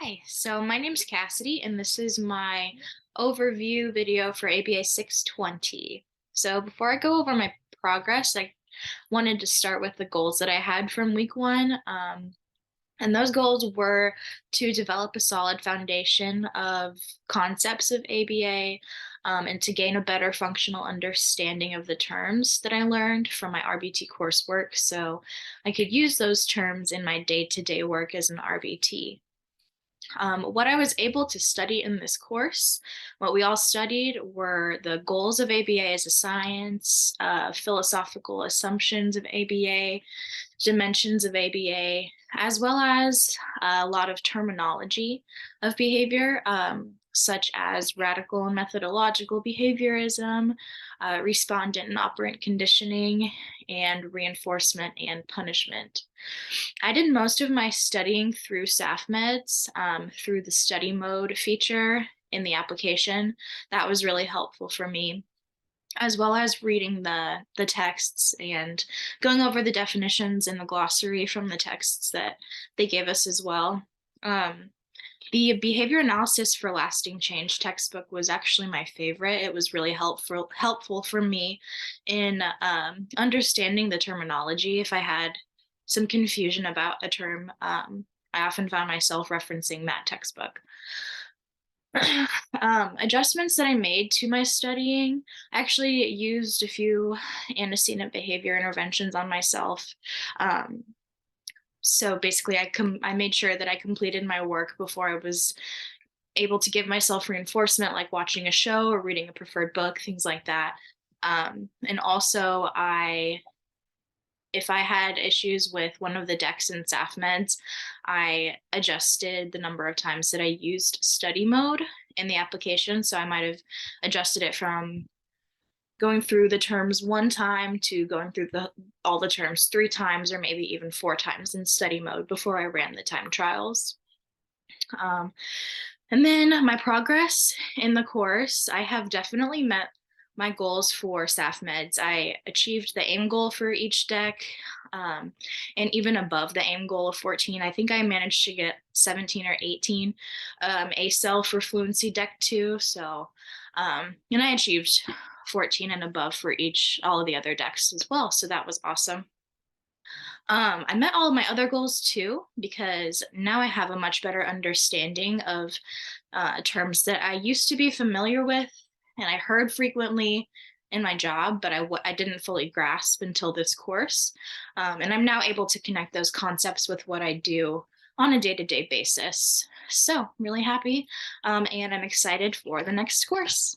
Hi, so my name's Cassidy, and this is my overview video for ABA 620. So before I go over my progress, I wanted to start with the goals that I had from week one. And those goals were to develop a solid foundation of concepts of ABA, and to gain a better functional understanding of the terms that I learned from my RBT coursework so I could use those terms in my day-to-day work as an RBT. What I was able to study in this course, what we all studied were the goals of ABA as a science, philosophical assumptions of ABA, dimensions of ABA, as well as a lot of terminology of behavior, such as radical and methodological behaviorism, respondent and operant conditioning, and reinforcement and punishment. I did most of my studying through SAFMEDS, through the study mode feature in the application. That was really helpful for me, as well as reading the texts and going over the definitions in the glossary from the texts that they gave us as well. Um, the behavior analysis for lasting change textbook was actually my favorite. It was really helpful for me in understanding the terminology. If I had some confusion about a term, I often found myself referencing that textbook. Adjustments that I made to my studying, I actually used a few antecedent behavior interventions on myself. Um, so basically, I made sure that I completed my work before I was able to give myself reinforcement, like watching a show or reading a preferred book, things like that. And also, if I had issues with one of the decks in SAFMEDS, I adjusted the number of times that I used study mode in the application. So I might have adjusted it from going through the terms one time to going through all the terms three times or maybe even four times in study mode before I ran the time trials. Um, and then my progress in the course, I have definitely met my goals for SAFMEDS. I achieved the aim goal for each deck, and even above the aim goal of 14. I think I managed to get 17 or 18 ACEL for fluency deck 2. So, and I achieved 14 and above for all of the other decks as well. So that was awesome. I met all of my other goals too, because now I have a much better understanding of terms that I used to be familiar with and I heard frequently in my job, but I didn't fully grasp until this course. And I'm now able to connect those concepts with what I do on a day-to-day basis. So, really happy, and I'm excited for the next course.